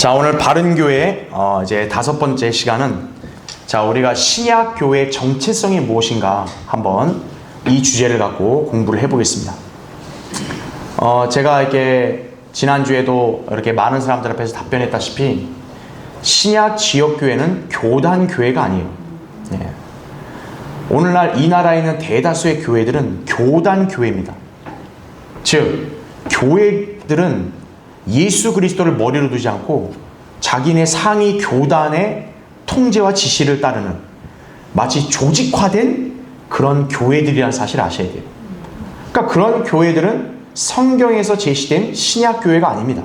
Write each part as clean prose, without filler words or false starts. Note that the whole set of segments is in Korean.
자, 오늘 바른교회 이제 5번째 시간은 우리가 신약교회의 정체성이 무엇인가 한번 이 주제를 갖고 공부를 해보겠습니다. 제가 이렇게 지난주에도 이렇게 많은 사람들 앞에서 답변했다시피 신약 지역교회는 교단교회가 아니에요. 네. 오늘날 이 나라에 있는 대다수의 교회들은 교단교회입니다. 즉 교회들은 예수 그리스도를 머리로 두지 않고 자기네 상위 교단의 통제와 지시를 따르는 마치 조직화된 그런 교회들이라는 사실을 아셔야 돼요. 그러니까 그런 교회들은 성경에서 제시된 신약교회가 아닙니다.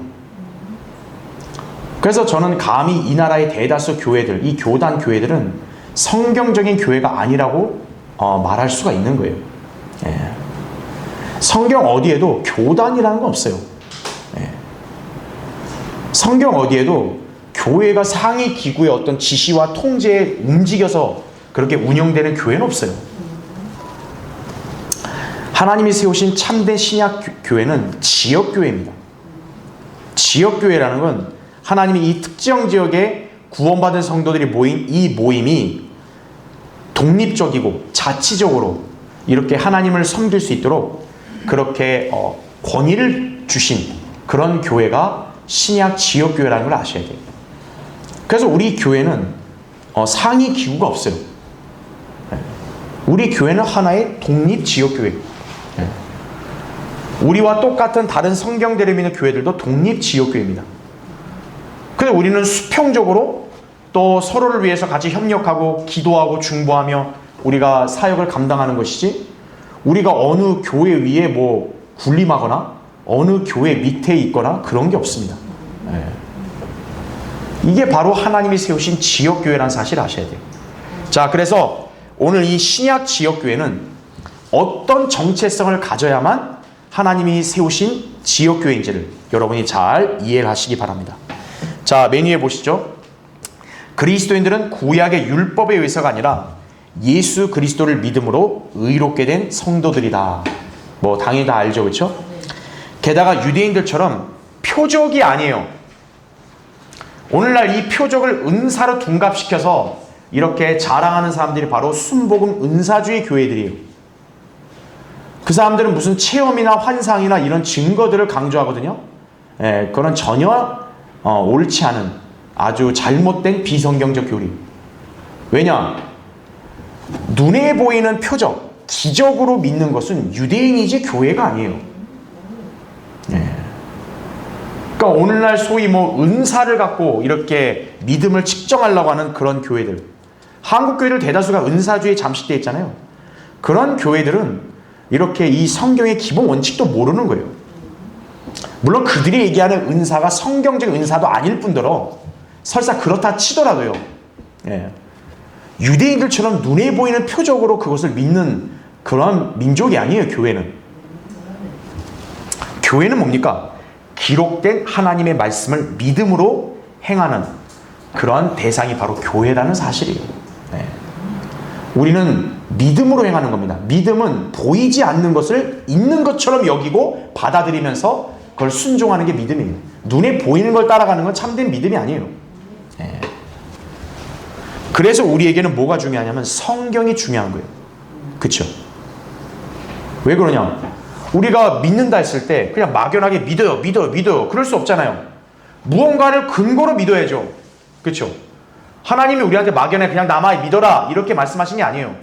그래서 저는 감히 이 나라의 대다수 교회들, 이 교단 교회들은 성경적인 교회가 아니라고 말할 수가 있는 거예요. 예. 성경 어디에도 교단이라는 건 없어요. 예. 성경 어디에도 교회가 상위 기구의 어떤 지시와 통제에 움직여서 그렇게 운영되는 교회는 없어요. 하나님이 세우신 참된 신약 교회는 지역교회입니다. 지역교회라는 건 하나님이 이 특정 지역에 구원받은 성도들이 모인 이 모임이 독립적이고 자치적으로 이렇게 하나님을 섬길 수 있도록 그렇게 권위를 주신 그런 교회가 신약 지역교회라는 걸 아셔야 돼요. 그래서 우리 교회는 상위 기구가 없어요. 우리 교회는 하나의 독립 지역교회. 우리와 똑같은 다른 성경대를 믿는 교회들도 독립 지역교회입니다. 그래서 우리는 수평적으로 또 서로를 위해서 같이 협력하고 기도하고 중보하며 우리가 사역을 감당하는 것이지, 우리가 어느 교회 위에 군림하거나 어느 교회 밑에 있거나 그런 게 없습니다. 이게 바로 하나님이 세우신 지역교회라는 사실을 아셔야 돼요. 자, 그래서 오늘 이 신약 지역교회는 어떤 정체성을 가져야만 하나님이 세우신 지역교회인지를 여러분이 잘 이해를 하시기 바랍니다. 자, 맨 위에 보시죠. 그리스도인들은 구약의 율법에 의해서가 아니라 예수 그리스도를 믿음으로 의롭게 된 성도들이다. 당연히 다 알죠, 그렇죠? 게다가 유대인들처럼 표적이 아니에요. 오늘날 이 표적을 은사로 둔갑시켜서 이렇게 자랑하는 사람들이 바로 순복음 은사주의 교회들이에요. 그 사람들은 무슨 체험이나 환상이나 이런 증거들을 강조하거든요. 그건 전혀 옳지 않은 아주 잘못된 비성경적 교리. 왜냐? 눈에 보이는 표적, 기적으로 믿는 것은 유대인이지 교회가 아니에요. 그러니까 오늘날 소위 은사를 갖고 이렇게 믿음을 측정하려고 하는 그런 교회들, 한국 교회들 대다수가 은사주의에 잠식되어 있잖아요. 그런 교회들은 이렇게 이 성경의 기본 원칙도 모르는 거예요. 물론 그들이 얘기하는 은사가 성경적 은사도 아닐 뿐더러 설사 그렇다 치더라도요, 유대인들처럼 눈에 보이는 표적으로 그것을 믿는 그런 민족이 아니에요. 교회는 뭡니까? 기록된 하나님의 말씀을 믿음으로 행하는 그러한 대상이 바로 교회라는 사실이에요. 우리는 믿음으로 행하는 겁니다. 믿음은 보이지 않는 것을 있는 것처럼 여기고 받아들이면서 그걸 순종하는 게 믿음이에요. 눈에 보이는 걸 따라가는 건 참된 믿음이 아니에요. 그래서 우리에게는 뭐가 중요하냐면 성경이 중요한 거예요. 그렇죠? 왜 그러냐? 우리가 믿는다 했을 때 그냥 막연하게 믿어요. 그럴 수 없잖아요. 무언가를 근거로 믿어야죠. 그렇죠? 하나님이 우리한테 막연하게 그냥 나만 믿어라 이렇게 말씀하신 게 아니에요.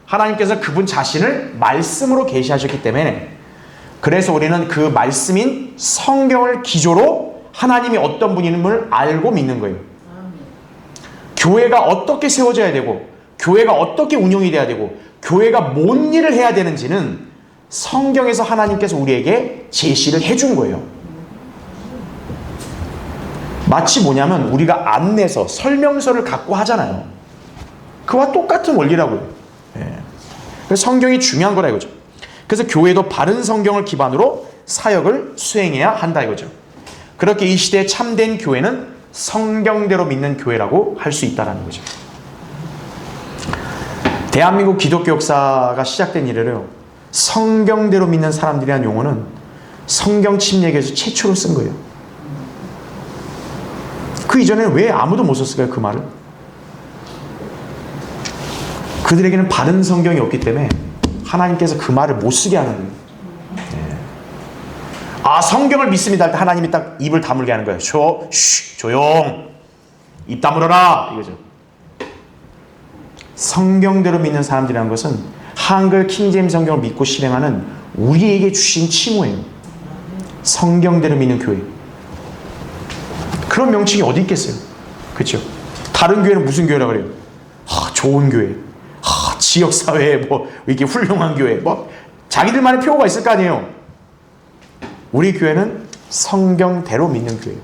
하나님께서 그분 자신을 말씀으로 계시하셨기 때문에, 그래서 우리는 그 말씀인 성경을 기조로 하나님이 어떤 분임을 알고 믿는 거예요. 교회가 어떻게 세워져야 되고 교회가 어떻게 운영이 돼야 되고 교회가 뭔 일을 해야 되는지는 성경에서 하나님께서 우리에게 제시를 해준 거예요. 마치 뭐냐면 우리가 안내서, 설명서를 갖고 하잖아요. 그와 똑같은 원리라고요. 그래서 성경이 중요한 거라 이거죠. 그래서 교회도 바른 성경을 기반으로 사역을 수행해야 한다 이거죠. 그렇게 이 시대의 참된 교회는 성경대로 믿는 교회라고 할 수 있다는 거죠. 대한민국 기독교 역사가 시작된 이래로요, 성경대로 믿는 사람들이라는 용어는 성경 침례교에서 최초로 쓴 거예요. 그 이전에는 왜 아무도 못 썼을까요? 그 말을? 그들에게는 바른 성경이 없기 때문에 하나님께서 그 말을 못 쓰게 하는 거예요. 아, 성경을 믿습니다 할 때 하나님이 딱 입을 다물게 하는 거예요. 조용, 입 다물어라, 이거죠. 성경대로 믿는 사람들이라는 것은 한글 킹제임스 성경을 믿고 실행하는 우리에게 주신 칭호예요. 성경대로 믿는 교회. 그런 명칭이 어디 있겠어요? 그렇죠? 다른 교회는 무슨 교회라고 그래요? 좋은 교회, 지역사회에 뭐 이렇게 훌륭한 교회, 뭐 자기들만의 표어가 있을 거 아니에요. 우리 교회는 성경대로 믿는 교회예요.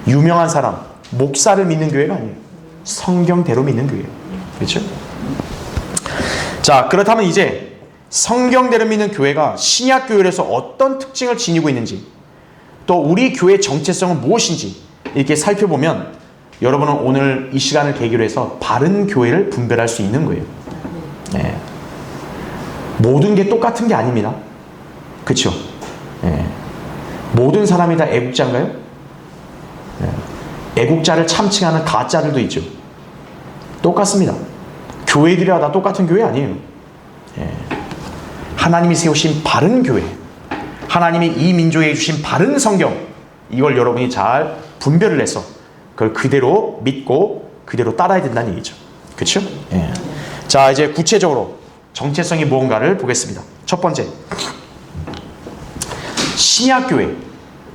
유명한 사람, 목사를 믿는 교회가 아니에요. 성경대로 믿는 교회예요. 그렇죠? 자, 그렇다면 이제 성경대로 믿는 교회가 신약 교회에서 어떤 특징을 지니고 있는지, 또 우리 교회의 정체성은 무엇인지 이렇게 살펴보면 여러분은 오늘 이 시간을 계기로 해서 바른 교회를 분별할 수 있는 거예요. 모든 게 똑같은 게 아닙니다. 그렇죠? 모든 사람이 다 애국자인가요? 애국자를 참칭하는 가짜들도 있죠. 똑같습니다. 교회들이 다 똑같은 교회 아니에요. 하나님이 세우신 바른 교회, 하나님이 이 민족에 주신 바른 성경, 이걸 여러분이 잘 분별을 해서 그걸 그대로 믿고 그대로 따라야 된다는 얘기죠. 그렇죠? 자, 이제 구체적으로 정체성이 무언가를 보겠습니다. 첫 번째, 신약교회.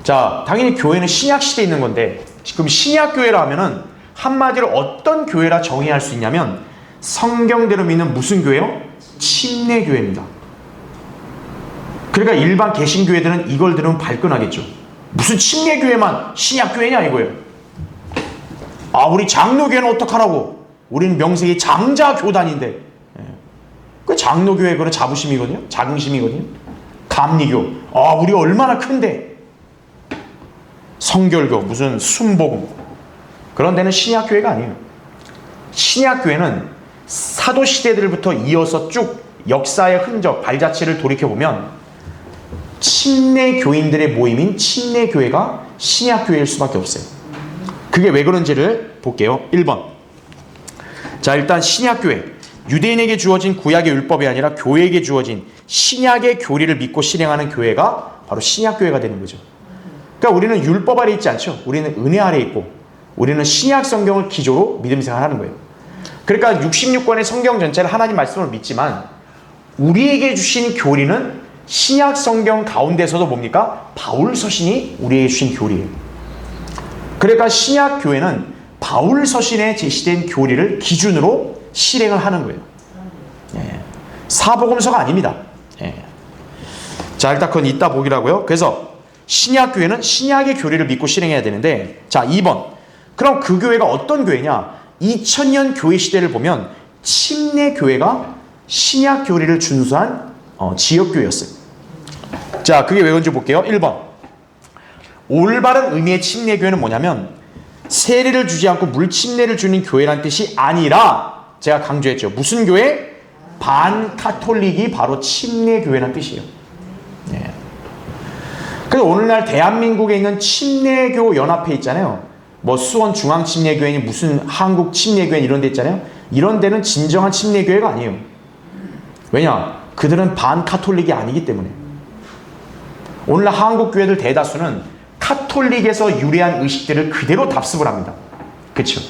자, 당연히 교회는 신약시대에 있는 건데, 그럼 신약교회라 하면은 한마디로 어떤 교회라 정의할 수 있냐면 성경대로 믿는 무슨 교회요? 침례교회입니다. 그러니까 일반 개신교회들은 이걸 들으면 발끈하겠죠. 무슨 침례교회만 신약교회냐 이거예요. 아, 우리 장로교회는 어떡하라고? 우리는 명색이 장자교단인데. 그 장로교회 그런 자부심이거든요. 자긍심이거든요. 감리교. 아, 우리가 얼마나 큰데. 성결교, 무슨 순복음. 그런 데는 신약교회가 아니에요. 신약교회는 사도시대들부터 이어서 쭉 역사의 흔적, 발자취를 돌이켜보면 침례교인들의 모임인 침례교회가 신약교회일 수밖에 없어요. 그게 왜 그런지를 볼게요. 1번. 자, 일단 신약교회. 유대인에게 주어진 구약의 율법이 아니라 교회에게 주어진 신약의 교리를 믿고 실행하는 교회가 바로 신약교회가 되는 거죠. 그러니까 우리는 율법 아래 있지 않죠. 우리는 은혜 아래 있고 우리는 신약 성경을 기조로 믿음 생활하는 거예요. 그러니까 66권의 성경 전체를 하나님 말씀을 믿지만 우리에게 주신 교리는 신약 성경 가운데서도 뭡니까? 바울 서신이 우리에게 주신 교리예요. 그러니까 신약 교회는 바울 서신에 제시된 교리를 기준으로 실행을 하는 거예요. 사복음서가 아닙니다. 자, 일단 그건 이따 보기라고요. 그래서 신약 교회는 신약의 교리를 믿고 실행해야 되는데, 자, 2번. 그럼 그 교회가 어떤 교회냐? 2000년 교회 시대를 보면 침례 교회가 신약 교리를 준수한 지역 교회였어요. 자, 그게 왜 그런지 볼게요. 1번. 올바른 의미의 침례 교회는 뭐냐면 세례를 주지 않고 물침례를 주는 교회란 뜻이 아니라, 제가 강조했죠. 무슨 교회? 반카톨릭이 바로 침례교회란 뜻이에요. 그래서 오늘날 대한민국에 있는 침례교 연합회 있잖아요. 뭐 수원 중앙침례교회니 무슨 한국 침례교회 이런 데 있잖아요. 이런 데는 진정한 침례교회가 아니에요. 왜냐? 그들은 반카톨릭이 아니기 때문에. 오늘날 한국 교회들 대다수는 카톨릭에서 유래한 의식들을 그대로 답습을 합니다. 그렇죠?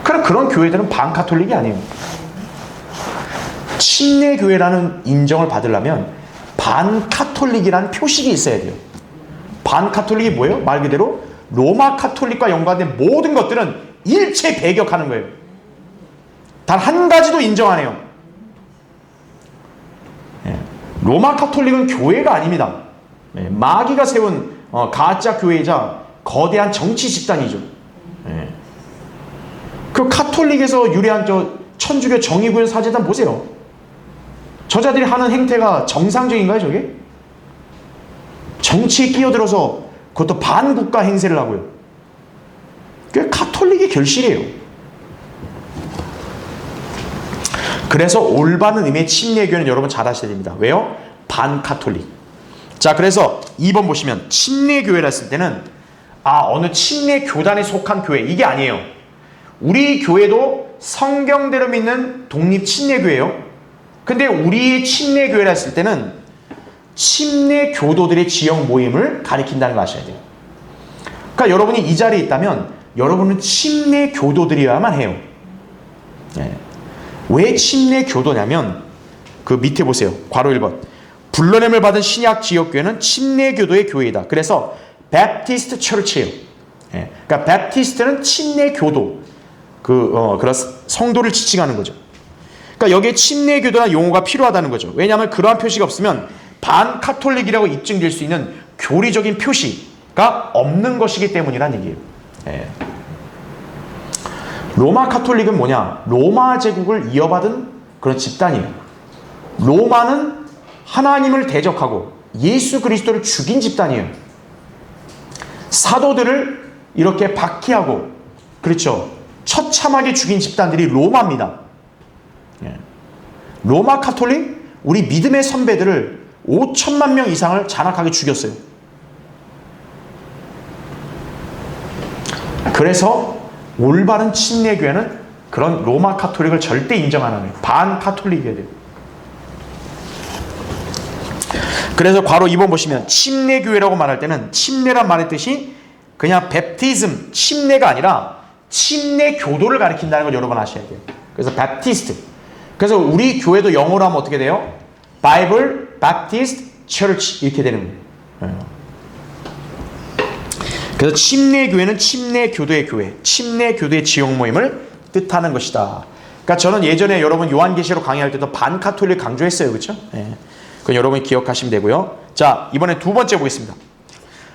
그런 교회들은 반카톨릭이 아니에요. 침례교회라는 인정을 받으려면 반카톨릭이라는 표식이 있어야 돼요. 반카톨릭이 뭐예요? 말 그대로 로마 카톨릭과 연관된 모든 것들은 일체 배격하는 거예요. 단 한 가지도 인정 안 해요. 로마 카톨릭은 교회가 아닙니다. 마귀가 세운 가짜 교회이자 거대한 정치 집단이죠. 그 카톨릭에서 유래한 천주교 정의구현 사제단 보세요. 저자들이 하는 행태가 정상적인가요, 저게? 정치에 끼어들어서 그것도 반국가 행세를 하고요. 그게 카톨릭의 결실이에요. 그래서 올바른 의미의 침례교회는 여러분 잘 아셔야 됩니다. 왜요? 반카톨릭. 자, 그래서 2번 보시면 침례교회라 했을 때는 어느 침례 교단에 속한 교회, 이게 아니에요. 우리 교회도 성경대로 믿는 독립 침례교회예요. 근데 우리의 침례교회라 했을 때는 침례 교도들의 지역 모임을 가리킨다는 거 아셔야 돼요. 그러니까 여러분이 이 자리에 있다면 여러분은 침례 교도들이어야만 해요. 왜 침례 교도냐면 그 밑에 보세요. 괄호 1번. 불러냄을 받은 신약 지역교회는 침례 교도의 교회이다. 그래서 베프티스트 처치예요. 그러니까 베프티스트는 침례 교도, 그런 성도를 지칭하는 거죠. 그러니까 여기에 침례 교도나 용어가 필요하다는 거죠. 왜냐하면 그러한 표시가 없으면 반카톨릭이라고 입증될 수 있는 교리적인 표시가 없는 것이기 때문이란 얘기예요. 로마 카톨릭은 뭐냐? 로마 제국을 이어받은 그런 집단이에요. 로마는 하나님을 대적하고 예수 그리스도를 죽인 집단이에요. 사도들을 이렇게 박해하고, 그렇죠, 처참하게 죽인 집단들이 로마입니다. 로마 카톨릭, 우리 믿음의 선배들을 5천만 명 이상을 잔악하게 죽였어요. 그래서 올바른 침례교회는 그런 로마 카톨릭을 절대 인정 안 하는 거예요. 반카톨릭이어야 돼요. 그래서 괄호 2번 보시면 침례교회라고 말할 때는 침례란 말의 뜻이 그냥 베프티즘, 침례가 아니라 침례교도를 가리킨다는 걸 여러분 아셔야 돼요. 그래서 베프티스트. 그래서 우리 교회도 영어로 하면 어떻게 돼요? Bible Baptist Church 이렇게 되는 거예요. 그래서 침례교회는 침례교도의 교회, 침례교도의 지역 모임을 뜻하는 것이다. 그러니까 저는 예전에 여러분 요한계시록 강의할 때도 반카톨릭 강조했어요. 그렇죠? 그건 여러분이 기억하시면 되고요. 자, 이번에 두 번째 보겠습니다.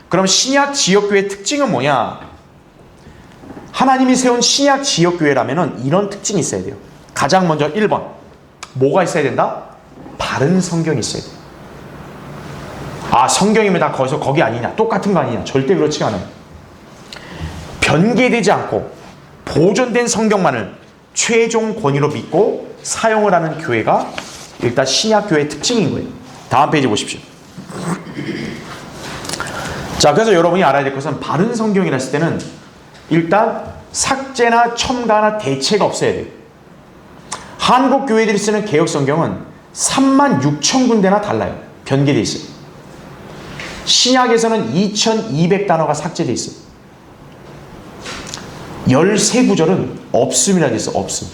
그럼 신약 지역교회의 특징은 뭐냐? 하나님이 세운 신약 지역교회라면 이런 특징이 있어야 돼요. 가장 먼저 1번. 뭐가 있어야 된다? 바른 성경이 있어야 돼요. 성경이면 다 거기 아니냐? 똑같은 거 아니냐? 절대 그렇지 않아요. 변개되지 않고 보존된 성경만을 최종 권위로 믿고 사용을 하는 교회가 일단 신약교회의 특징인 거예요. 다음 페이지 보십시오. 자, 그래서 여러분이 알아야 될 것은 바른 성경이라 했을 때는 일단 삭제나 첨가나 대체가 없어야 돼요. 한국 교회들이 쓰는 개혁 성경은 36,000군데나 달라요. 변개되어 있어요. 신약에서는 2,200단어가 삭제되어 있어요. 13구절은 없음이라 되어 있어요. 없음.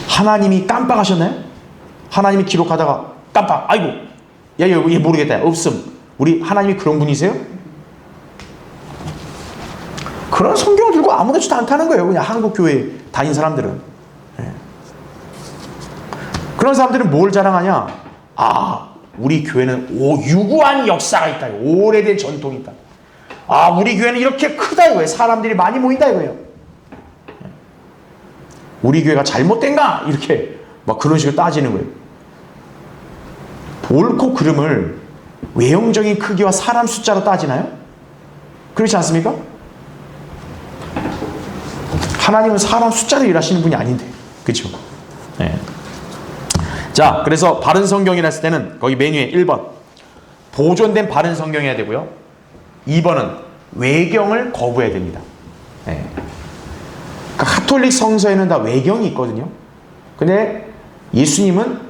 하나님이 깜빡하셨나요? 하나님이 기록하다가 깜빡, 아이고, 야, 얘 모르겠다. 없음. 우리 하나님이 그런 분이세요? 그런 성경을 들고 아무렇지도 않다는 거예요. 그냥 한국 교회 다닌 사람들은. 그런 사람들은 뭘 자랑하냐? 우리 교회는 유구한 역사가 있다. 오래된 전통이 있다. 우리 교회는 이렇게 크다 이거예요. 사람들이 많이 모인다 이거예요. 우리 교회가 잘못된가? 이렇게 막 그런 식으로 따지는 거예요. 옳고 그름을 외형적인 크기와 사람 숫자로 따지나요? 그렇지 않습니까? 하나님은 사람 숫자로 일하시는 분이 아닌데, 그렇죠? 자, 그래서 바른 성경이라 했을 때는 거기 메뉴에 1번 보존된 바른 성경이어야 되고요. 2번은 외경을 거부해야 됩니다. 그러니까 카톨릭 성서에는 다 외경이 있거든요. 근데 예수님은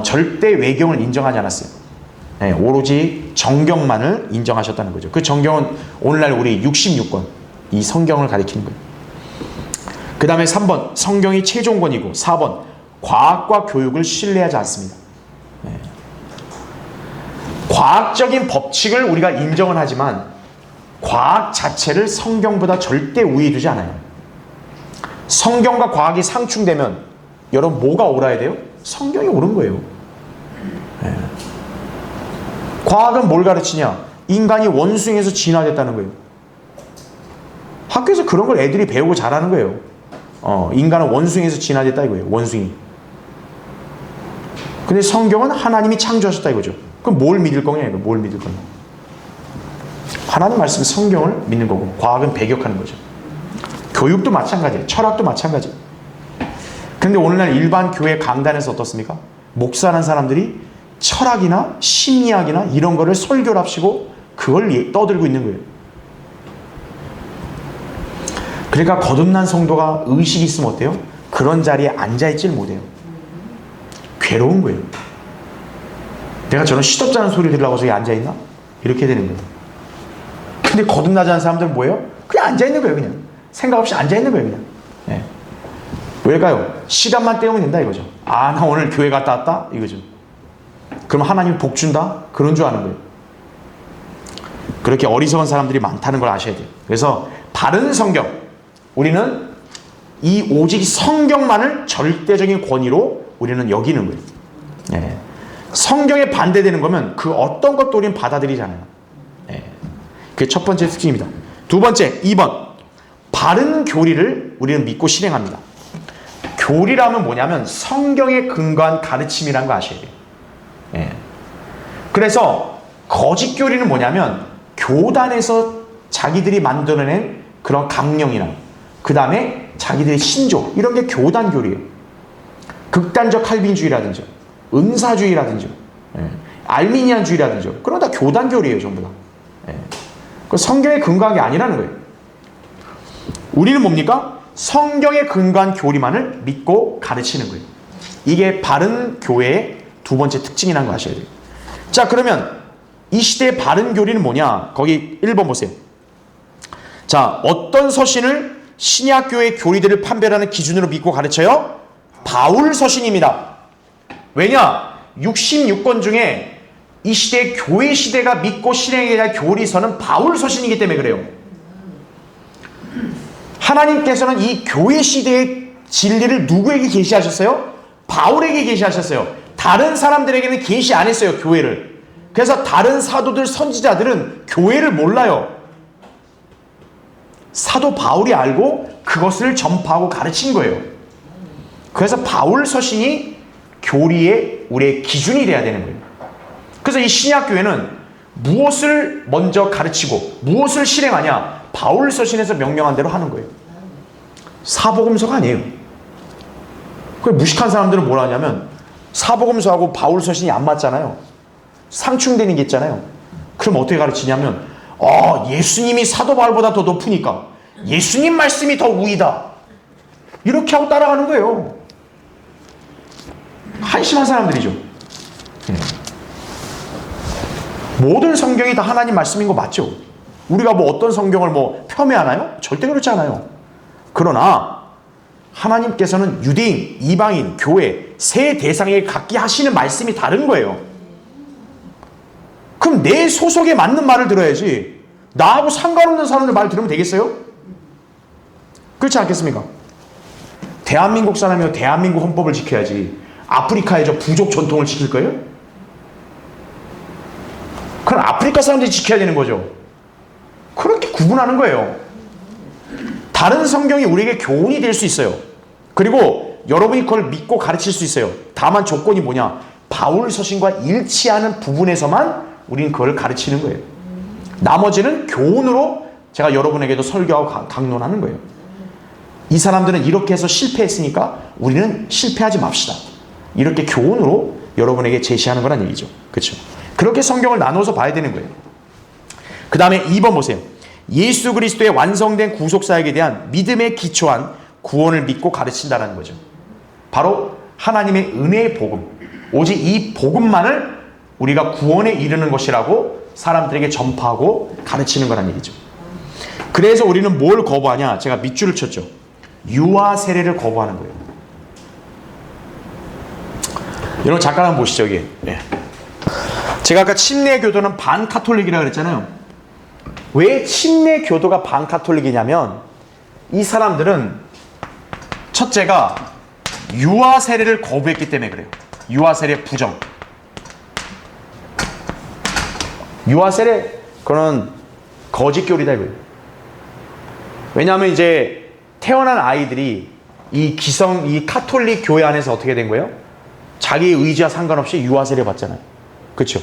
절대 외경을 인정하지 않았어요. 오로지 정경만을 인정하셨다는 거죠. 그 정경은 오늘날 우리 66권 이 성경을 가리키는 거예요. 그 다음에 3번 성경이 최종권이고 4번 과학과 교육을 신뢰하지 않습니다. 과학적인 법칙을 우리가 인정은 하지만 과학 자체를 성경보다 절대 우위에 두지 않아요. 성경과 과학이 상충되면 여러분 뭐가 옳아야 돼요? 성경이 옳은 거예요. 과학은 뭘 가르치냐? 인간이 원숭이에서 진화됐다는 거예요. 학교에서 그런 걸 애들이 배우고 잘하는 거예요. 인간은 원숭이에서 진화됐다 이거예요. 원숭이. 근데 성경은 하나님이 창조하셨다 이거죠. 그럼 뭘 믿을 거냐 이거. 뭘 믿을 거냐. 하나님 말씀 성경을 믿는 거고 과학은 배격하는 거죠. 교육도 마찬가지예요. 철학도 마찬가지예요. 근데 오늘날 일반 교회 강단에서 어떻습니까? 목사라는 사람들이 철학이나 심리학이나 이런 거를 설교를 합시고 그걸 떠들고 있는 거예요. 그러니까 거듭난 성도가 의식이 있으면 어때요? 그런 자리에 앉아있질 못해요. 괴로운 거예요. 내가 저런 시덥잖은 소리 들으려고 저기 앉아있나? 이렇게 되는 거예요. 근데 거듭나지 않은 사람들은 뭐예요? 그냥 앉아있는 거예요. 그냥 생각 없이 앉아있는 거예요. 그냥. 네. 왜일까요? 시간만 때우면 된다 이거죠. 아, 나 오늘 교회 갔다 왔다? 이거죠. 그럼 하나님 복 준다? 그런 줄 아는 거예요. 그렇게 어리석은 사람들이 많다는 걸 아셔야 돼요. 그래서 바른 성경, 우리는 이 오직 성경만을 절대적인 권위로 우리는 여기는 거예요. 네. 성경에 반대되는 거면 그 어떤 것도 우리는 받아들이잖아요. 네. 그게 첫 번째 특징입니다. 두 번째, 2번. 바른 교리를 우리는 믿고 실행합니다. 교리라면 뭐냐면 성경에 근거한 가르침이라는 거 아셔야 돼요. 예. 그래서 거짓 교리는 뭐냐면 교단에서 자기들이 만들어낸 그런 강령이나 그 다음에 자기들의 신조 이런 게 교단 교리예요. 극단적 칼빈주의라든지 은사주의라든지 알미니안주의라든지 그런 다 교단 교리예요. 전부 다. 예. 그 성경에 근거한 게 아니라는 거예요. 우리는 뭡니까? 성경에 근거한 교리만을 믿고 가르치는 거예요. 이게 바른 교회의 두 번째 특징이라는 거 아셔야 돼요. 자, 그러면 이 시대의 바른 교리는 뭐냐? 거기 1번 보세요. 자, 어떤 서신을 신약교회 교리들을 판별하는 기준으로 믿고 가르쳐요? 바울 서신입니다. 왜냐? 66권 중에 이 시대 교회 시대가 믿고 실행해야 할 교리서는 바울 서신이기 때문에 그래요. 하나님께서는 이 교회 시대의 진리를 누구에게 계시하셨어요? 바울에게 계시하셨어요. 다른 사람들에게는 계시 안 했어요. 교회를. 그래서 다른 사도들 선지자들은 교회를 몰라요. 사도 바울이 알고 그것을 전파하고 가르친 거예요. 그래서 바울 서신이 교리의 우리의 기준이 돼야 되는 거예요. 그래서 이 신약교회는 무엇을 먼저 가르치고 무엇을 실행하냐? 바울 서신에서 명령한 대로 하는 거예요. 사복음서가 아니에요. 그 무식한 사람들은 뭘 하냐면 사복음서하고 바울 서신이 안 맞잖아요. 상충되는 게 있잖아요. 그럼 어떻게 가르치냐면 예수님이 사도 바울보다 더 높으니까 예수님 말씀이 더 우위다. 이렇게 하고 따라가는 거예요. 한심한 사람들이죠. 모든 성경이 다 하나님 말씀인 거 맞죠? 우리가 뭐 어떤 성경을 뭐 폄훼하나요? 절대 그렇지 않아요. 그러나 하나님께서는 유대인, 이방인, 교회 세 대상에 각기 하시는 말씀이 다른 거예요. 그럼 내 소속에 맞는 말을 들어야지 나하고 상관없는 사람들 말 들으면 되겠어요? 그렇지 않겠습니까? 대한민국 사람이요 대한민국 헌법을 지켜야지 아프리카의 저 부족 전통을 지킬 거예요? 그럼 아프리카 사람들이 지켜야 되는 거죠. 그렇게 구분하는 거예요. 다른 성경이 우리에게 교훈이 될 수 있어요. 그리고 여러분이 그걸 믿고 가르칠 수 있어요. 다만 조건이 뭐냐? 바울 서신과 일치하는 부분에서만 우리는 그걸 가르치는 거예요. 나머지는 교훈으로 제가 여러분에게도 설교하고 강론하는 거예요. 이 사람들은 이렇게 해서 실패했으니까 우리는 실패하지 맙시다. 이렇게 교훈으로 여러분에게 제시하는 거란 얘기죠. 그렇죠? 그렇게 성경을 나눠서 봐야 되는 거예요. 그 다음에 2번 보세요. 예수 그리스도의 완성된 구속사역에 대한 믿음에 기초한 구원을 믿고 가르친다는 거죠. 바로 하나님의 은혜의 복음. 오직 이 복음만을 우리가 구원에 이르는 것이라고 사람들에게 전파하고 가르치는 거란 얘기죠. 그래서 우리는 뭘 거부하냐? 제가 밑줄을 쳤죠. 유아 세례를 거부하는 거예요. 여러분 잠깐 한번 보시죠. 여기. 네. 제가 아까 침례교도는 반카톨릭이라고 그랬잖아요. 왜 침례교도가 반카톨릭이냐면 이 사람들은 첫째가 유아 세례를 거부했기 때문에 그래요. 유아 세례 부정. 유아 세례 그거는 거짓 교리다 이거예요. 왜냐하면 이제 태어난 아이들이 이 카톨릭 교회 안에서 어떻게 된 거예요? 자기 의지와 상관없이 유아 세례 받잖아요. 그렇죠?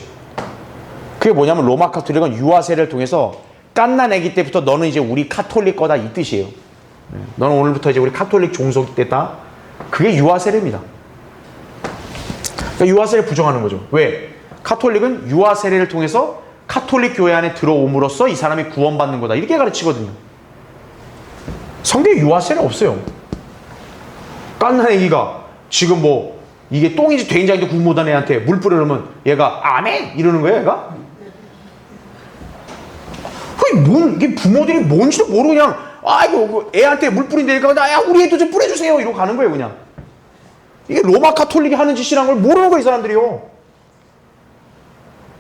그게 뭐냐면 로마 카톨릭은 유아 세례를 통해서 갓난 아기 때부터 너는 이제 우리 카톨릭 거다 이 뜻이에요. 너는 오늘부터 이제 우리 카톨릭 종속이 됐다. 그게 유아 세례입니다. 그러니까 유아 세례 부정하는 거죠. 왜? 카톨릭은 유아 세례를 통해서 카톨릭 교회 안에 들어옴으로써 이 사람이 구원받는 거다. 이렇게 가르치거든요. 성경에 유아세례 없어요. 깐난 애기가 지금 뭐 이게 똥인지 돼인지도 구분 못한 애한테 물 뿌려놓으면 얘가 아멘 이러는 거예요, 얘가? 이게 부모들이 뭔지도 모르고 그냥 아이고 애한테 물 뿌린다니까 야 우리 애도 좀 뿌려주세요 이러고 가는 거예요, 그냥. 이게 로마 카톨릭이 하는 짓이란 걸 모르는 거예요, 이 사람들이요.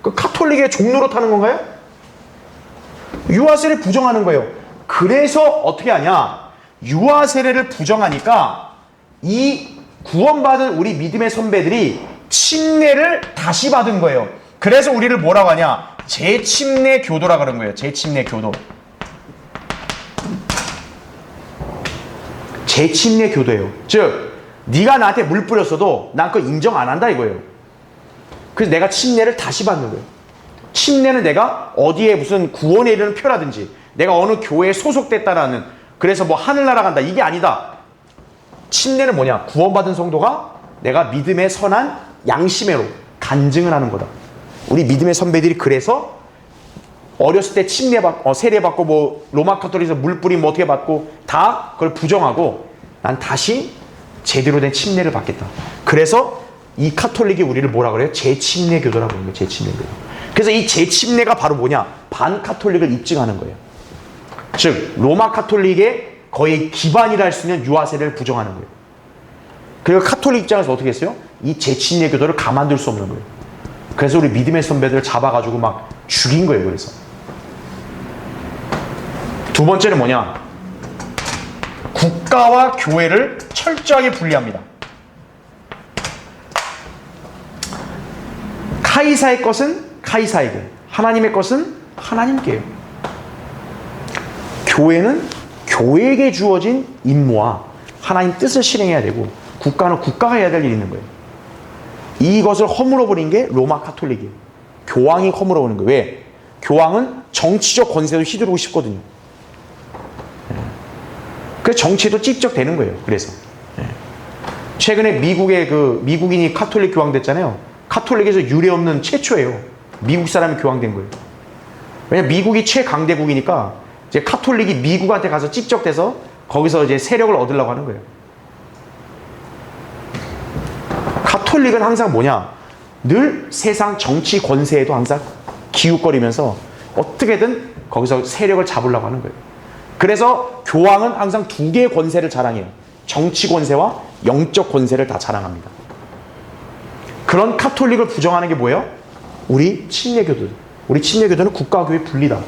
그 카톨릭의 종로로 타는 건가요? 유아세례를 부정하는 거예요. 그래서 어떻게 하냐? 유아세례를 부정하니까 이 구원받은 우리 믿음의 선배들이 침례를 다시 받은 거예요. 그래서 우리를 뭐라고 하냐? 재침례 교도라 그런 거예요. 재침례 교도. 재침례 교도예요. 즉 네가 나한테 물 뿌렸어도 난 그거 인정 안 한다 이거예요. 그래서 내가 침례를 다시 받는 거예요. 침례는 내가 어디에 무슨 구원에 이르는 표라든지 내가 어느 교회에 소속됐다라는, 그래서 뭐 하늘나라 간다 이게 아니다. 침례는 뭐냐? 구원받은 성도가 내가 믿음의 선한 양심으로 간증을 하는 거다. 우리 믿음의 선배들이 그래서 어렸을 때 침례 받고 세례 받고 뭐 로마 카톨릭에서 물 뿌림 뭐 어떻게 받고 다 그걸 부정하고 난 다시 제대로 된 침례를 받겠다. 그래서 이 카톨릭이 우리를 뭐라 그래요? 재침례 교도라고 하는 거예요. 재침례 교도. 그래서 이 재침례가 바로 뭐냐? 반카톨릭을 입증하는 거예요. 즉 로마 카톨릭의 거의 기반이라 할 수 있는 유아세례를 부정하는 거예요. 그리고 카톨릭 입장에서 어떻게 했어요? 이 재침례 교도를 가만둘 수 없는 거예요. 그래서 우리 믿음의 선배들을 잡아가지고 막 죽인 거예요. 그래서 두 번째는 뭐냐? 국가와 교회를 철저하게 분리합니다. 카이사의 것은 카이사에게, 하나님의 것은 하나님께요. 교회는 교회에게 주어진 임무와 하나님 뜻을 실행해야 되고, 국가는 국가가 해야 될 일이 있는 거예요. 이것을 허물어버린 게 로마 카톨릭이에요. 교황이 허물어버린 거예요. 왜? 교황은 정치적 권세도 휘두르고 싶거든요. 그래서 정치도 찝적되는 거예요. 그래서 최근에 미국의 미국인이 카톨릭 교황 됐잖아요. 카톨릭에서 유례 없는 최초예요. 미국 사람이 교황된 거예요. 왜냐면 미국이 최강대국이니까 이제 카톨릭이 미국한테 가서 찝적돼서 거기서 이제 세력을 얻으려고 하는 거예요. 카톨릭은 항상 뭐냐? 늘 세상 정치 권세에도 항상 기웃거리면서 어떻게든 거기서 세력을 잡으려고 하는 거예요. 그래서 교황은 항상 두 개의 권세를 자랑해요. 정치 권세와 영적 권세를 다 자랑합니다. 그런 카톨릭을 부정하는 게 뭐예요? 우리 침례교도. 우리 침례교도는 국가와 교회 분리다.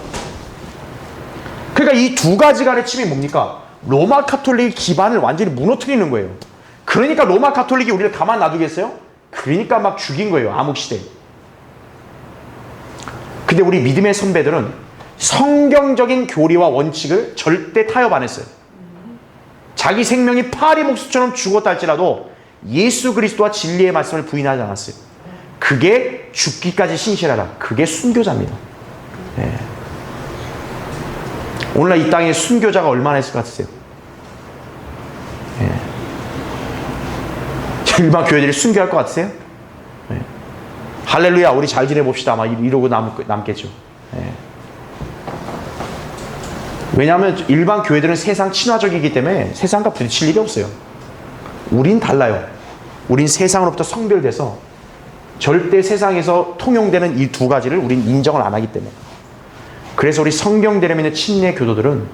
그러니까 이 두 가지 가르침이 뭡니까? 로마 카톨릭 기반을 완전히 무너뜨리는 거예요. 그러니까 로마 카톨릭이 우리를 가만 놔두겠어요? 그러니까 막 죽인 거예요. 암흑시대. 근데 우리 믿음의 선배들은 성경적인 교리와 원칙을 절대 타협 안 했어요. 자기 생명이 파리 목수처럼 죽었다 할지라도 예수 그리스도와 진리의 말씀을 부인하지 않았어요. 그게 죽기까지 신실하라. 그게 순교자입니다. 네. 오늘날 이 땅에 순교자가 얼마나 있을 것 같으세요? 네. 일반 교회들이 순교할 것 같으세요? 네. 할렐루야 우리 잘 지내봅시다 막 이러고 남겠죠. 네. 왜냐하면 일반 교회들은 세상 친화적이기 때문에 세상과 부딪힐 일이 없어요. 우린 달라요. 우린 세상으로부터 성별돼서 절대 세상에서 통용되는 이 두 가지를 우린 인정을 안 하기 때문에. 그래서 우리 성경대로 있는 침례 교도들은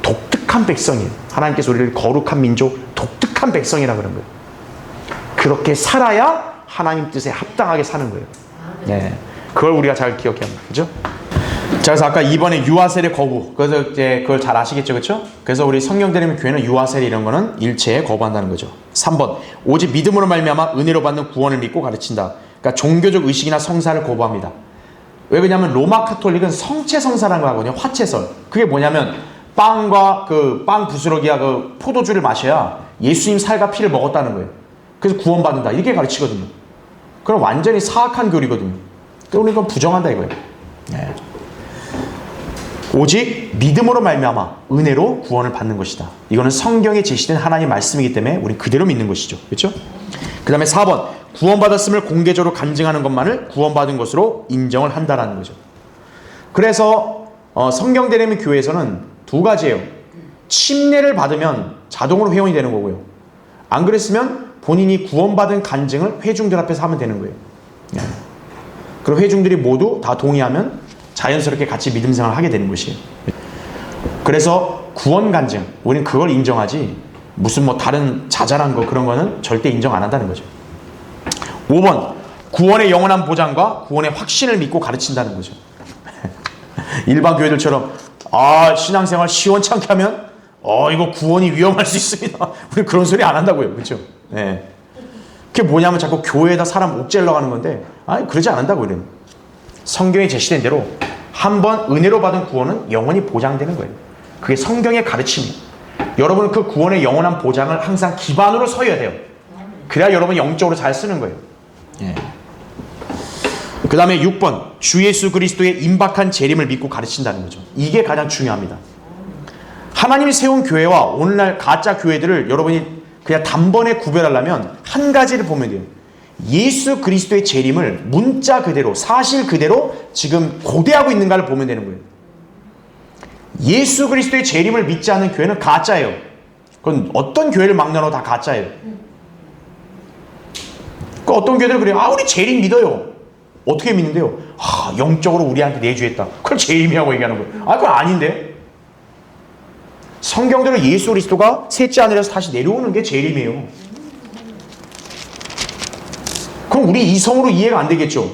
독특한 백성이에요. 하나님께서 우리를 거룩한 민족, 독특한 백성이라 그런 거예요. 그렇게 살아야 하나님 뜻에 합당하게 사는 거예요. 네. 그걸 우리가 잘 기억해야 합니다. 그죠? 자, 그래서 아까 2번에 유아세례 거부. 그래서 이제 그걸 잘 아시겠죠, 그렇죠? 그래서 우리 성경대로 교회는 유아세례 이런 거는 일체에 거부한다는 거죠. 3번, 오직 믿음으로 말미암아 은혜로 받는 구원을 믿고 가르친다. 그러니까 종교적 의식이나 성사를 거부합니다. 왜 그러냐면 로마 카톨릭은 성체 성사라는 거 하거든요. 화채설. 그게 뭐냐면 빵과 빵 부스러기와 포도주를 마셔야 예수님 살과 피를 먹었다는 거예요. 그래서 구원받는다. 이렇게 가르치거든요. 그럼 완전히 사악한 교리거든요. 그러니까 부정한다 이거예요. 네. 오직 믿음으로 말미암아 은혜로 구원을 받는 것이다. 이거는 성경에 제시된 하나님 말씀이기 때문에 우리 그대로 믿는 것이죠. 그렇죠? 그 다음에 4번 구원받았음을 공개적으로 간증하는 것만을 구원받은 것으로 인정을 한다라는 거죠. 그래서 성경대례민 교회에서는 두 가지예요. 침례를 받으면 자동으로 회원이 되는 거고요. 안 그랬으면 본인이 구원받은 간증을 회중들 앞에서 하면 되는 거예요. 그리고 회중들이 모두 다 동의하면 자연스럽게 같이 믿음 생활을 하게 되는 것이에요. 그래서 구원 간증, 우리는 그걸 인정하지 무슨 뭐 다른 자잘한 거 그런 거는 절대 인정 안 한다는 거죠. 5번, 구원의 영원한 보장과 구원의 확신을 믿고 가르친다는 거죠. 일반 교회들처럼 신앙생활 시원찮게 하면 이거 구원이 위험할 수 있습니다. 우리 그런 소리 안 한다고요. 그렇죠? 네. 그게 뭐냐면 자꾸 교회에다 사람 옥죄려고 하는 건데 그러지 않는다고 이래요. 성경에 제시된 대로 한 번 은혜로 받은 구원은 영원히 보장되는 거예요. 그게 성경의 가르침이에요. 여러분은 그 구원의 영원한 보장을 항상 기반으로 서야 돼요. 그래야 여러분이 영적으로 잘 쓰는 거예요. 예. 그 다음에 6번, 주 예수 그리스도의 임박한 재림을 믿고 가르친다는 거죠. 이게 가장 중요합니다. 하나님이 세운 교회와 오늘날 가짜 교회들을 여러분이 그냥 단번에 구별하려면 한 가지를 보면 돼요. 예수 그리스도의 재림을 문자 그대로, 사실 그대로 지금 고대하고 있는가를 보면 되는 거예요. 예수 그리스도의 재림을 믿지 않는 교회는 가짜예요. 그건 어떤 교회를 막론하고 다 가짜예요. 그 어떤 교회들은 그래요. 우리 재림 믿어요. 어떻게 믿는데요? 영적으로 우리한테 내주했다. 그걸 재림이라고 얘기하는 거예요. 그건 아닌데. 성경대로 예수 그리스도가 셋째 하늘에서 다시 내려오는 게 재림이에요. 그럼 우리 이성으로 이해가 안 되겠죠.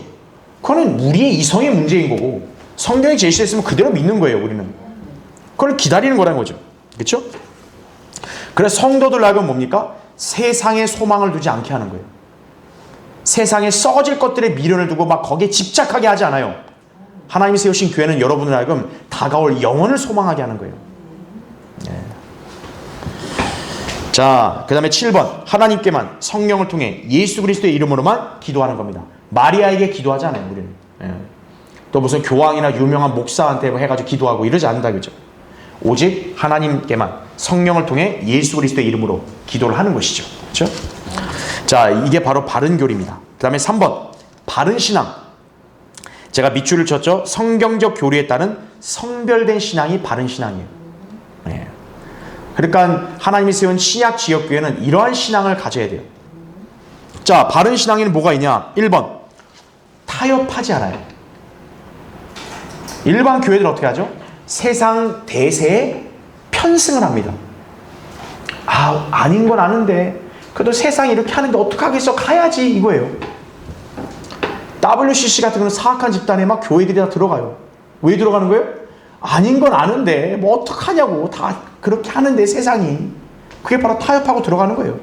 그거는 우리의 이성의 문제인 거고 성경이 제시했으면 그대로 믿는 거예요. 우리는 그걸 기다리는 거라는 거죠. 그렇죠? 그래서 성도들 하여금 뭡니까? 세상에 소망을 두지 않게 하는 거예요. 세상에 썩어질 것들에 미련을 두고 막 거기에 집착하게 하지 않아요. 하나님이 세우신 교회는 여러분을 하여금 다가올 영혼을 소망하게 하는 거예요. 자, 그 다음에 7번, 하나님께만 성령을 통해 예수 그리스도의 이름으로만 기도하는 겁니다. 마리아에게 기도하지 않아요, 우리는. 또 무슨 교황이나 유명한 목사한테 해가지고 기도하고 이러지 않는다, 그죠? 오직 하나님께만 성령을 통해 예수 그리스도의 이름으로 기도를 하는 것이죠. 그렇죠? 자, 이게 바로 바른 교리입니다. 그 다음에 3번, 바른 신앙. 제가 밑줄을 쳤죠. 성경적 교리에 따른 성별된 신앙이 바른 신앙이에요. 그러니까 하나님이 세운 신약 지역교회는 이러한 신앙을 가져야 돼요. 자, 바른 신앙에는 뭐가 있냐? 1번, 타협하지 않아요. 일반 교회들 어떻게 하죠? 세상 대세에 편승을 합니다. 아닌 건 아는데 그래도 세상이 이렇게 하는데 어떡하겠어? 가야지 이거예요. WCC 같은 경우는 사악한 집단에 막 교회들이 다 들어가요. 왜 들어가는 거예요? 아닌 건 아는데 뭐 어떡하냐고 다 그렇게 하는데 세상이. 그게 바로 타협하고 들어가는 거예요.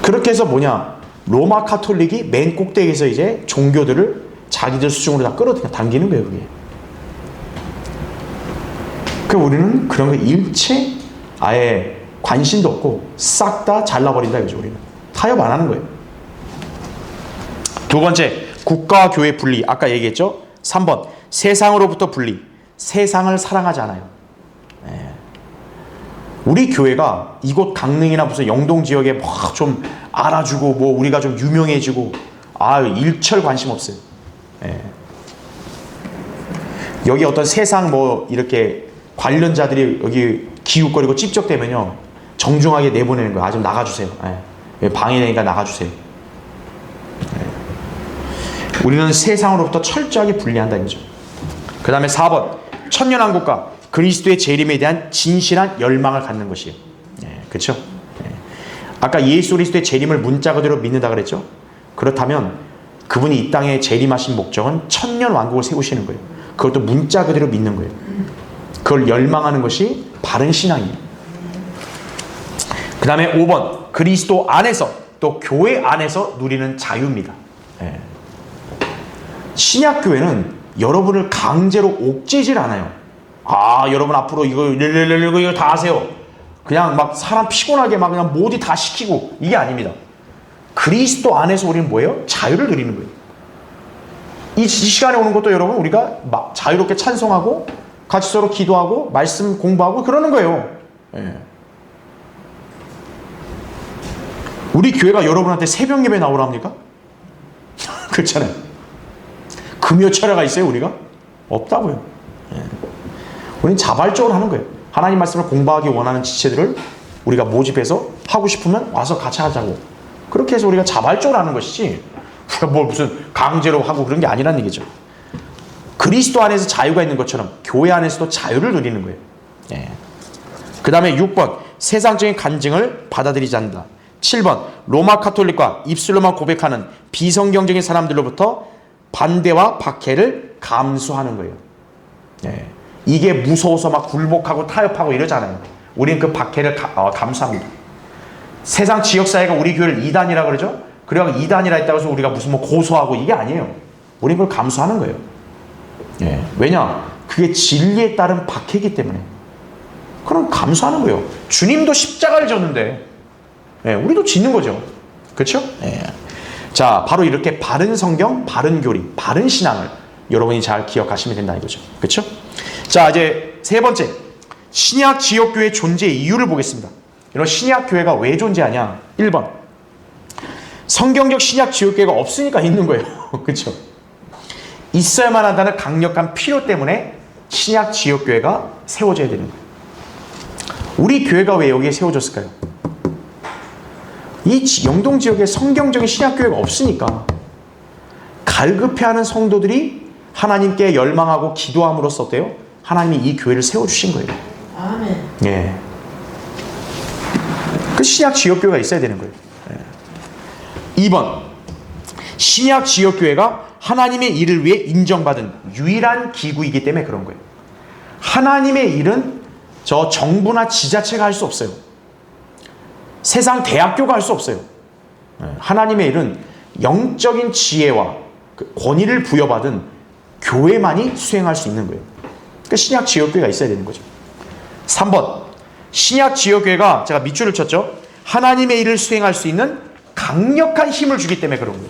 그렇게 해서 로마 카톨릭이 맨 꼭대기에서 이제 종교들을 자기들 수중으로 다 끌어당기는 거예요. 그게. 그러니까 우리는 그런 거 일체 아예 관심도 없고 싹 다 잘라버린다 이거죠. 우리는 타협 안 하는 거예요. 두 번째, 국가와 교회 분리. 아까 얘기했죠. 3번, 세상으로부터 분리. 세상을 사랑하지 않아요. 우리 교회가 이곳 강릉이나 무슨 영동 지역에 막 좀 알아주고 뭐 우리가 좀 유명해지고 일철 관심 없어요. 여기 어떤 세상 뭐 이렇게 관련자들이 여기 기웃거리고 찝쩍대면요 정중하게 내보내는 거예요. 좀 나가주세요. 방해되니까 나가주세요. 우리는 세상으로부터 철저하게 분리한다 이거죠. 그 다음에 4번, 천년왕국과 그리스도의 재림에 대한 진실한 열망을 갖는 것이에요. 그렇죠? 아까 예수 그리스도의 재림을 문자 그대로 믿는다 그랬죠? 그렇다면 그분이 이 땅에 재림하신 목적은 천년왕국을 세우시는 거예요. 그것도 문자 그대로 믿는 거예요. 그걸 열망하는 것이 바른 신앙이에요. 그 다음에 5번, 그리스도 안에서 또 교회 안에서 누리는 자유입니다. 신약교회는 여러분을 강제로 옥죄질 않아요. 여러분 앞으로 이거 다 하세요. 그냥 막 사람 피곤하게 막 그냥 모두 다 시키고 이게 아닙니다. 그리스도 안에서 우리는 뭐예요? 자유를 누리는 거예요. 이 시간에 오는 것도 여러분 우리가 막 자유롭게 찬송하고 같이 서로 기도하고 말씀 공부하고 그러는 거예요. 우리 교회가 여러분한테 새벽 예배 나오라 합니까? 그렇잖아요. 금요 철야가 있어요 우리가? 없다고요. 우리는 자발적으로 하는 거예요. 하나님 말씀을 공부하기 원하는 지체들을 우리가 모집해서 하고 싶으면 와서 같이 하자고. 그렇게 해서 우리가 자발적으로 하는 것이지 우리가 뭘 무슨 강제로 하고 그런 게 아니란 얘기죠. 그리스도 안에서 자유가 있는 것처럼 교회 안에서도 자유를 누리는 거예요. 예. 그 다음에 6번 세상적인 간증을 받아들이지 않는다. 7번 로마 카톨릭과 입술로만 고백하는 비성경적인 사람들로부터 반대와 박해를 감수하는 거예요. 예. 이게 무서워서 막 굴복하고 타협하고 이러잖아요. 우리는 그 박해를 감수합니다. 세상 지역사회가 우리 교회를 이단이라 그러죠. 그래서 이단이라 했다고 해서 우리가 무슨 뭐 고소하고 이게 아니에요. 우리는 그걸 감수하는 거예요. 예. 왜냐? 그게 진리에 따른 박해이기 때문에. 그럼 감수하는 거예요. 주님도 십자가를 졌는데 예, 우리도 짓는 거죠. 그렇죠? 예. 자, 바로 이렇게 바른 성경, 바른 교리, 바른 신앙을 여러분이 잘 기억하시면 된다 이거죠. 그렇죠? 자, 이제 세 번째 신약 지역교회 존재의 이유를 보겠습니다. 이런 신약 교회가 왜 존재하냐? 1번 성경적 신약 지역교회가 없으니까 있는 거예요. 그렇죠? 있어야만 한다는 강력한 필요 때문에 신약 지역교회가 세워져야 되는 거예요. 우리 교회가 왜 여기에 세워졌을까요? 이 영동 지역에 성경적인 신약교회가 없으니까 갈급해하는 성도들이 하나님께 열망하고 기도함으로써 어때요? 하나님이 이 교회를 세워주신 거예요. 아멘. 예. 그 신약 지역교회가 있어야 되는 거예요. 예. 2번 신약 지역교회가 하나님의 일을 위해 인정받은 유일한 기구이기 때문에 그런 거예요. 하나님의 일은 저 정부나 지자체가 할 수 없어요. 세상 대학교가 할 수 없어요. 하나님의 일은 영적인 지혜와 권위를 부여받은 교회만이 수행할 수 있는 거예요. 그러니까 신약 지역교회가 있어야 되는 거죠. 3번 신약 지역교회가 제가 밑줄을 쳤죠. 하나님의 일을 수행할 수 있는 강력한 힘을 주기 때문에 그런 거예요.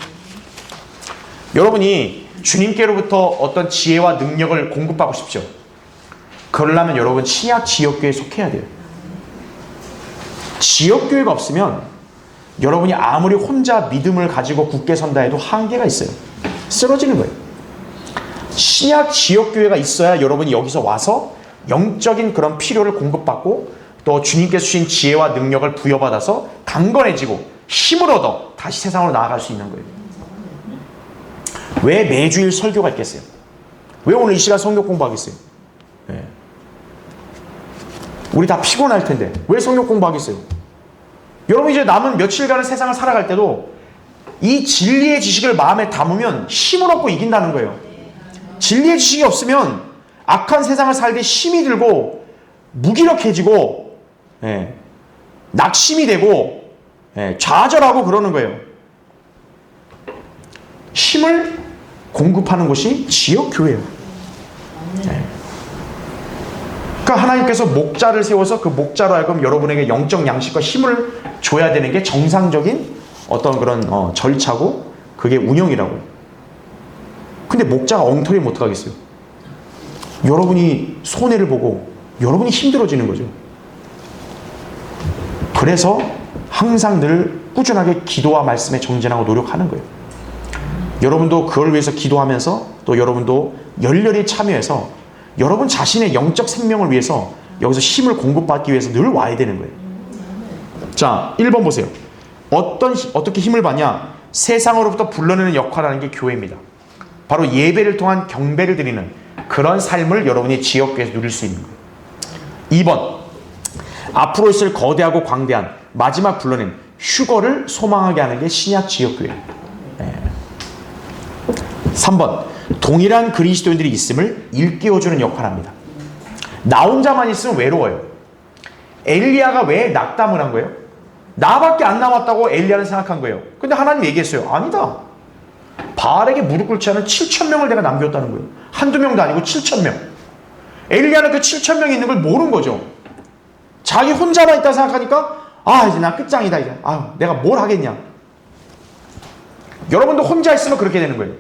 여러분이 주님께로부터 어떤 지혜와 능력을 공급하고 싶죠. 그러려면 여러분 신약 지역교회에 속해야 돼요. 지역교회가 없으면 여러분이 아무리 혼자 믿음을 가지고 굳게 선다 해도 한계가 있어요. 쓰러지는 거예요. 신약 지역교회가 있어야 여러분이 여기서 와서 영적인 그런 필요를 공급받고 또 주님께서 주신 지혜와 능력을 부여받아서 강건해지고 힘을 얻어 다시 세상으로 나아갈 수 있는 거예요. 왜 매주일 설교가 있겠어요? 왜 오늘 이 시간 성경 공부하겠어요? 네. 우리 다 피곤할 텐데 왜 성경 공부하겠어요? 여러분 이제 남은 며칠간의 세상을 살아갈 때도 이 진리의 지식을 마음에 담으면 힘을 얻고 이긴다는 거예요. 진리의 지식이 없으면 악한 세상을 살때 힘이 들고 무기력해지고 예, 낙심이 되고 예, 좌절하고 그러는 거예요. 힘을 공급하는 곳이 지역교회예요. 예. 그러니까 하나님께서 목자를 세워서 그 목자로 하여금 여러분에게 영적 양식과 힘을 줘야 되는 게 정상적인 어떤 그런 절차고 그게 운영이라고요. 근데 목자가 엉터리면 어떡하겠어요? 여러분이 손해를 보고 여러분이 힘들어지는 거죠. 그래서 항상 늘 꾸준하게 기도와 말씀에 정진하고 노력하는 거예요. 여러분도 그걸 위해서 기도하면서 또 여러분도 열렬히 참여해서 여러분 자신의 영적 생명을 위해서 여기서 힘을 공급받기 위해서 늘 와야 되는 거예요. 자, 1번 보세요. 어떻게 힘을 받냐? 세상으로부터 불러내는 역할을 하는 게 교회입니다. 바로 예배를 통한 경배를 드리는 그런 삶을 여러분이 지역교회에서 누릴 수 있는 거예요. 2번 앞으로 있을 거대하고 광대한 마지막 불러낸 휴거를 소망하게 하는 게 신약 지역교회. 3번 동일한 그리스도인들이 있음을 일깨워주는 역할을 합니다. 나 혼자만 있으면 외로워요. 엘리야가 왜 낙담을 한 거예요? 나밖에 안 남았다고 엘리야는 생각한 거예요. 근데 하나님 얘기했어요. 아니다. 바알에게 무릎 꿇지 않은 7,000명을 내가 남겼다는 거예요. 한두 명도 아니고 7,000명. 엘리야는 그 7,000명이 있는 걸 모르는 거죠. 자기 혼자만 있다 생각하니까 이제 나 끝장이다 이제. 내가 뭘 하겠냐. 여러분도 혼자 있으면 그렇게 되는 거예요.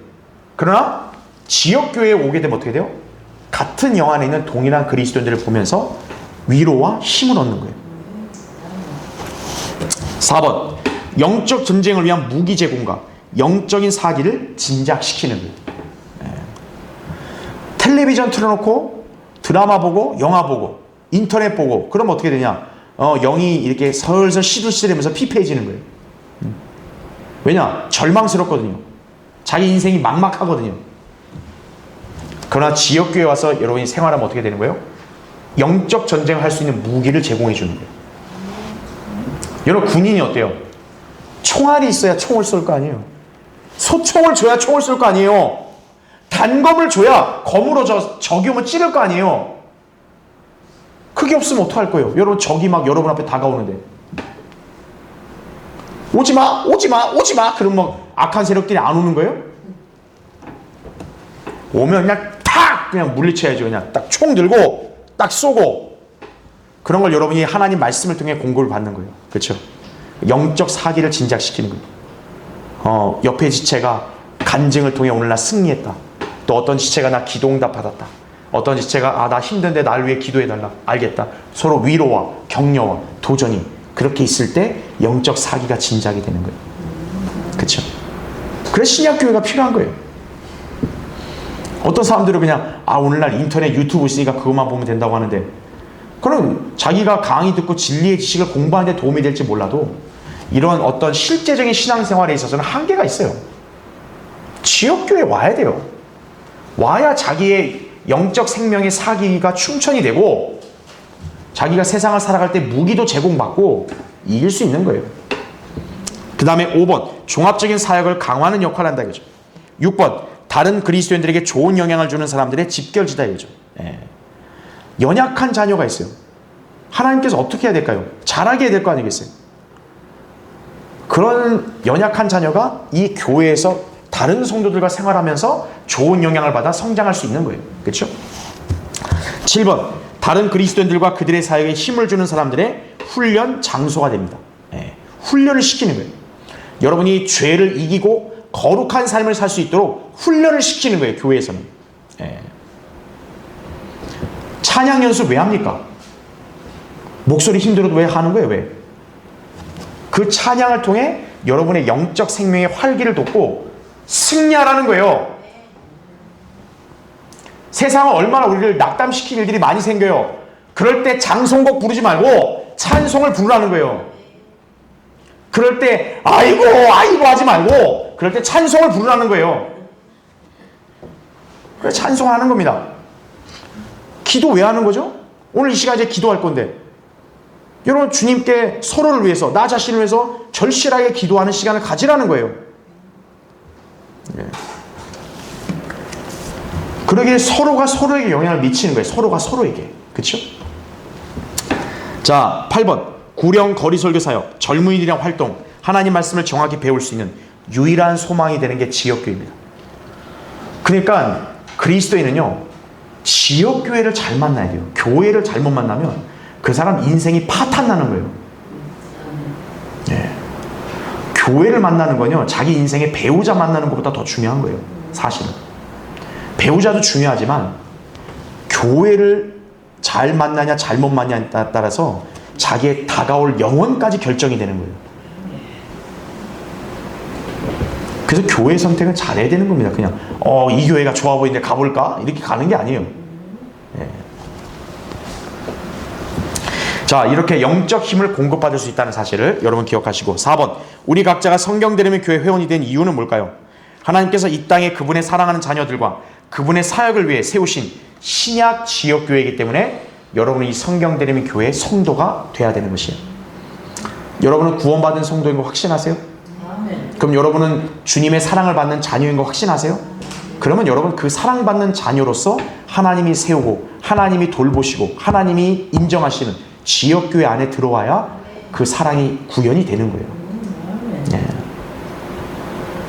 그러나 지역교회에 오게 되면 어떻게 돼요? 같은 영 안에 있는 동일한 그리스도인들을 보면서 위로와 힘을 얻는 거예요. 4번 영적 전쟁을 위한 무기 제공과 영적인 사기를 진작시키는 거예요. 텔레비전 틀어놓고 드라마 보고 영화 보고 인터넷 보고 그러면 어떻게 되냐? 영이 이렇게 슬슬 시들시들하면서 피폐해지는 거예요. 왜냐? 절망스럽거든요. 자기 인생이 막막하거든요. 그러나 지역교회 와서 여러분이 생활하면 어떻게 되는 거예요? 영적 전쟁을 할 수 있는 무기를 제공해 주는 거예요. 여러분 군인이 어때요? 총알이 있어야 총을 쏠 거 아니에요. 소총을 줘야 총을 쏠 거 아니에요. 단검을 줘야 검으로 적이 오면 찌를 거 아니에요. 그게 없으면 어떡할 거예요? 여러분 적이 막 여러분 앞에 다가오는데 오지마 오지마 오지마 그럼 막 악한 세력들이 안 오는 거예요? 오면 그냥 탁 그냥 물리쳐야죠. 그냥 딱 총 들고 딱 쏘고. 그런 걸 여러분이 하나님 말씀을 통해 공부를 받는 거예요. 그렇죠? 영적 사기를 진작시키는 거예요. 옆에 지체가 간증을 통해 오늘 나 승리했다. 또 어떤 지체가 나 기도응답 받았다. 어떤 지체가 나 힘든데 날 위해 기도해달라. 알겠다. 서로 위로와 격려와 도전이 그렇게 있을 때 영적 사기가 진작이 되는 거예요. 그렇죠? 그래서 신약교회가 필요한 거예요. 어떤 사람들은 그냥 오늘날 인터넷 유튜브 있으니까 그것만 보면 된다고 하는데, 그럼 자기가 강의 듣고 진리의 지식을 공부하는 데 도움이 될지 몰라도 이런 어떤 실제적인 신앙생활에 있어서는 한계가 있어요. 지역교회에 와야 돼요. 와야 자기의 영적 생명의 사기가 충천이 되고 자기가 세상을 살아갈 때 무기도 제공받고 이길 수 있는 거예요. 그 다음에 5번 종합적인 사역을 강화하는 역할을 한다 이거죠. 6번 다른 그리스도인들에게 좋은 영향을 주는 사람들의 집결지다 이거죠. 연약한 자녀가 있어요. 하나님께서 어떻게 해야 될까요? 잘하게 해야 될 거 아니겠어요? 그런 연약한 자녀가 이 교회에서 다른 성도들과 생활하면서 좋은 영향을 받아 성장할 수 있는 거예요. 그렇죠? 7번 다른 그리스도인들과 그들의 사역에 힘을 주는 사람들의 훈련 장소가 됩니다. 훈련을 시키는 거예요. 여러분이 죄를 이기고 거룩한 삶을 살 수 있도록 훈련을 시키는 거예요. 교회에서는. 찬양 연습 왜 합니까? 목소리 힘들어도 왜 하는 거예요? 왜? 그 찬양을 통해 여러분의 영적 생명의 활기를 돋고 승리하라는 거예요. 세상은 얼마나 우리를 낙담시킨 일들이 많이 생겨요. 그럴 때 장송곡 부르지 말고 찬송을 부르라는 거예요. 그럴 때 아이고 아이고 하지 말고 그럴 때 찬송을 부르라는 거예요. 그래서 찬송하는 겁니다. 기도 왜 하는 거죠? 오늘 이 시간에 기도할 건데 여러분 주님께 서로를 위해서 나 자신을 위해서 절실하게 기도하는 시간을 가지라는 거예요. 그러기에 서로가 서로에게 영향을 미치는 거예요. 서로가 서로에게. 그렇죠? 자, 8번 구령 거리 설교 사역, 젊은이들이랑 활동, 하나님 말씀을 정확히 배울 수 있는 유일한 소망이 되는 게 지역교회입니다. 그러니까 그리스도인은요 지역교회를 잘 만나야 돼요. 교회를 잘못 만나면 그 사람 인생이 파탄나는 거예요. 교회를 만나는 건요 자기 인생의 배우자 만나는 것보다 더 중요한 거예요. 사실은 배우자도 중요하지만 교회를 잘 만나냐 잘못 만나냐에 따라서 자기의 다가올 영혼까지 결정이 되는 거예요. 그래서 교회 선택은 잘해야 되는 겁니다. 그냥 이 교회가 좋아 보이는데 가볼까? 이렇게 가는 게 아니에요. 자, 이렇게 영적 힘을 공급받을 수 있다는 사실을 여러분 기억하시고 4번 우리 각자가 성경대로의 교회 회원이 된 이유는 뭘까요? 하나님께서 이 땅에 그분의 사랑하는 자녀들과 그분의 사역을 위해 세우신 신약 지역교회이기 때문에 여러분은 이 성경대로의 교회의 성도가 돼야 되는 것이에요. 여러분은 구원받은 성도인 거 확신하세요? 그럼 여러분은 주님의 사랑을 받는 자녀인 거 확신하세요? 그러면 여러분 그 사랑받는 자녀로서 하나님이 세우고 하나님이 돌보시고 하나님이 인정하시는 지역교회 안에 들어와야 그 사랑이 구현이 되는 거예요.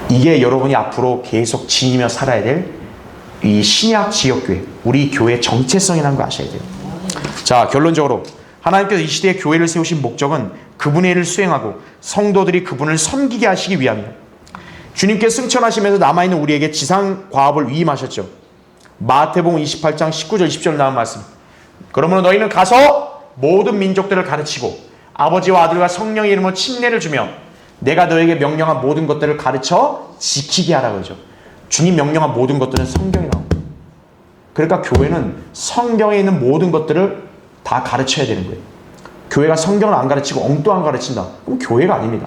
이게 여러분이 앞으로 계속 지니며 살아야 될 이 신약 지역교회, 우리 교회의 정체성이라는 거 아셔야 돼요. 자, 결론적으로 하나님께서 이 시대에 교회를 세우신 목적은 그분의 일을 수행하고 성도들이 그분을 섬기게 하시기 위함이에요. 주님께 승천하시면서 남아있는 우리에게 지상과업을 위임하셨죠. 마태복음 28장 19절 20절 나온 말씀. 그러므로 너희는 가서 모든 민족들을 가르치고 아버지와 아들과 성령의 이름으로 침례를 주며 내가 너에게 명령한 모든 것들을 가르쳐 지키게 하라 그러죠. 주님 명령한 모든 것들은 성경에 나옵니다. 그러니까 교회는 성경에 있는 모든 것들을 다 가르쳐야 되는 거예요. 교회가 성경을 안 가르치고 엉뚱한 거 가르친다. 그럼 교회가 아닙니다.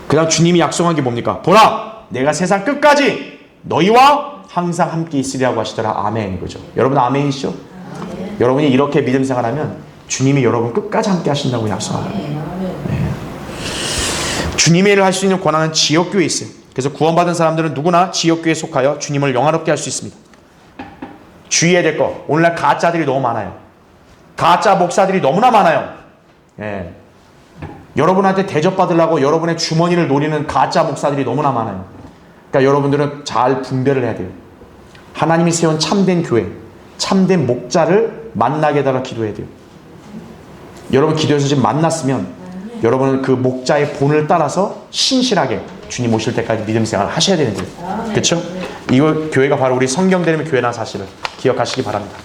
그 다음 주님이 약속한 게 뭡니까? 보라! 내가 세상 끝까지 너희와 항상 함께 있으리라고 하시더라. 아멘. 이거죠. 여러분 아멘이시죠? 아멘. 여러분이 이렇게 믿음 생활하면 주님이 여러분 끝까지 함께 하신다고 약속합니다. 네. 주님의 일을 할 수 있는 권한은 지역교회에 있어요. 그래서 구원받은 사람들은 누구나 지역교회에 속하여 주님을 영화롭게 할 수 있습니다. 주의해야 될 거, 오늘날 가짜들이 너무 많아요. 가짜 목사들이 너무나 많아요. 예. 여러분한테 대접받으려고 여러분의 주머니를 노리는 가짜 목사들이 너무나 많아요. 그러니까 여러분들은 잘 분별을 해야 돼요. 하나님이 세운 참된 교회, 참된 목자를 만나게 해달라 기도해야 돼요. 여러분 기도해서 지금 만났으면 여러분은 그 목자의 본을 따라서 신실하게 주님 오실 때까지 믿음 생활을 하셔야 되는데요. 그렇죠? 이거 교회가 바로 우리 성경 들으면 교회라는 사실을 기억하시기 바랍니다.